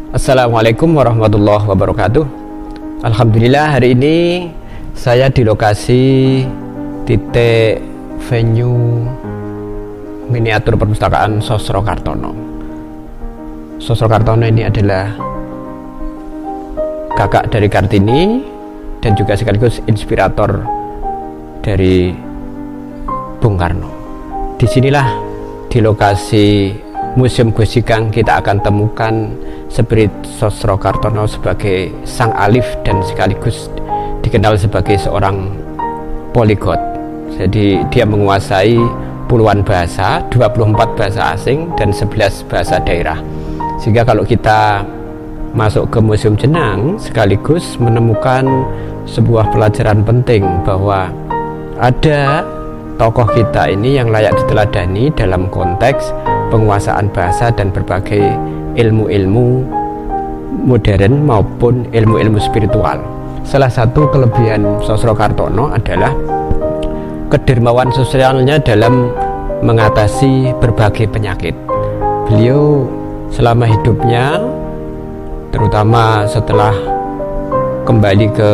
Assalamualaikum warahmatullahi wabarakatuh. Alhamdulillah hari ini saya di lokasi titik venue miniatur perpustakaan Sosro Kartono. Sosro Kartono ini adalah kakak dari Kartini dan juga sekaligus inspirator dari Bung Karno. Disinilah di lokasi Museum Gosikang kita akan temukan spirit Sosro Kartono sebagai sang alif dan sekaligus dikenal sebagai seorang poligot. Jadi dia menguasai puluhan bahasa, 24 bahasa asing dan 11 bahasa daerah. Sehingga kalau kita masuk ke Museum Jenang sekaligus menemukan sebuah pelajaran penting bahwa ada tokoh kita ini yang layak diteladani dalam konteks penguasaan bahasa dan berbagai ilmu-ilmu modern maupun ilmu-ilmu spiritual. Salah satu kelebihan Sosro Kartono adalah kedermawan sosialnya dalam mengatasi berbagai penyakit. Beliau selama hidupnya, terutama setelah kembali ke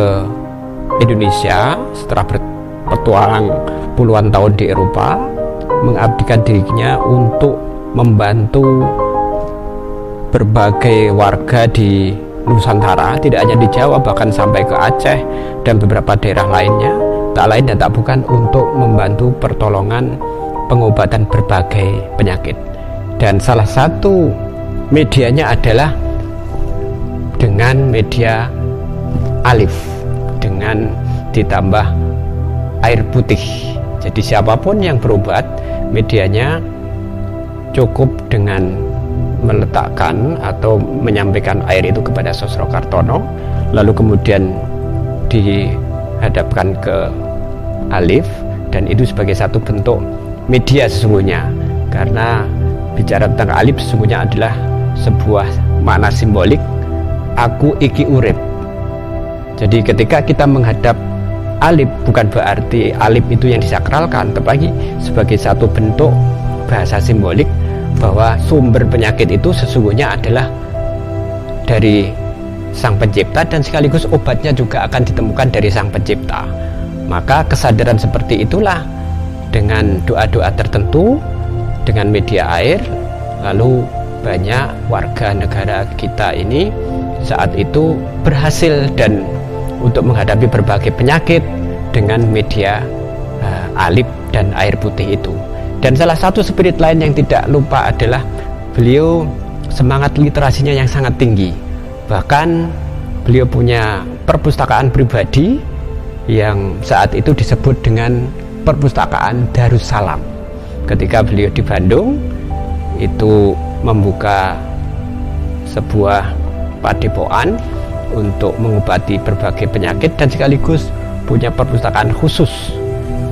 Indonesia setelah berpetualang puluhan tahun di Eropa, mengabdikan dirinya untuk membantu berbagai warga di Nusantara, tidak hanya di Jawa, bahkan sampai ke Aceh dan beberapa daerah lainnya, tak lain dan tak bukan untuk membantu pertolongan pengobatan berbagai penyakit. Dan salah satu medianya adalah dengan media alif, dengan ditambah air putih. Jadi siapapun yang berobat, medianya cukup dengan meletakkan atau menyampaikan air itu kepada Sosro Kartono, lalu kemudian dihadapkan ke alif, dan itu sebagai satu bentuk media sesungguhnya. Karena bicara tentang alif sesungguhnya adalah sebuah makna simbolik, aku iki urip. Jadi ketika kita menghadap alif, bukan berarti alif itu yang disakralkan, tetapi sebagai satu bentuk bahasa simbolik bahwa sumber penyakit itu sesungguhnya adalah dari Sang Pencipta, dan sekaligus obatnya juga akan ditemukan dari Sang Pencipta. Maka kesadaran seperti itulah, dengan doa-doa tertentu, dengan media air, lalu banyak warga negara kita ini saat itu berhasil dan untuk menghadapi berbagai penyakit dengan media alif dan air putih itu. Dan salah satu spirit lain yang tidak lupa adalah beliau semangat literasinya yang sangat tinggi. Bahkan beliau punya perpustakaan pribadi yang saat itu disebut dengan perpustakaan Darussalam. Ketika beliau di Bandung itu membuka sebuah padepokan untuk mengobati berbagai penyakit dan sekaligus punya perpustakaan khusus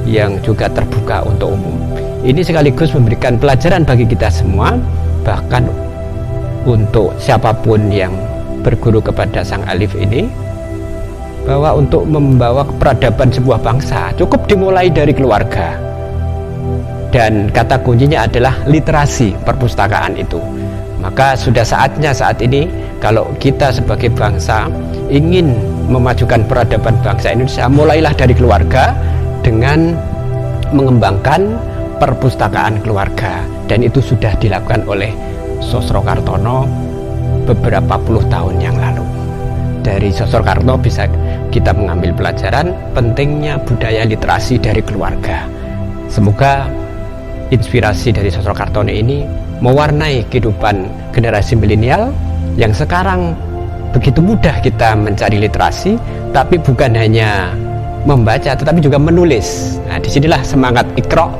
yang juga terbuka untuk umum. Ini sekaligus memberikan pelajaran bagi kita semua, bahkan untuk siapapun yang berguru kepada Sang Alif ini, bahwa untuk membawa peradaban sebuah bangsa cukup dimulai dari keluarga, dan kata kuncinya adalah literasi perpustakaan itu. Maka sudah saatnya saat ini kalau kita sebagai bangsa ingin memajukan peradaban bangsa Indonesia, mulailah dari keluarga dengan mengembangkan perpustakaan keluarga, dan itu sudah dilakukan oleh Sosro Kartono beberapa puluh tahun yang lalu. Dari Sosro Kartono bisa kita mengambil pelajaran pentingnya budaya literasi dari keluarga. Semoga inspirasi dari Sosro Kartono ini mewarnai kehidupan generasi milenial yang sekarang begitu mudah kita mencari literasi, tapi bukan hanya membaca tetapi juga menulis. Nah, disinilah semangat Iqra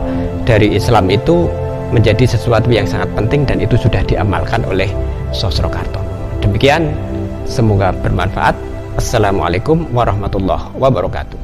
dari Islam itu menjadi sesuatu yang sangat penting, dan itu sudah diamalkan oleh Sosro Kartono. Demikian, semoga bermanfaat. Assalamualaikum warahmatullahi wabarakatuh.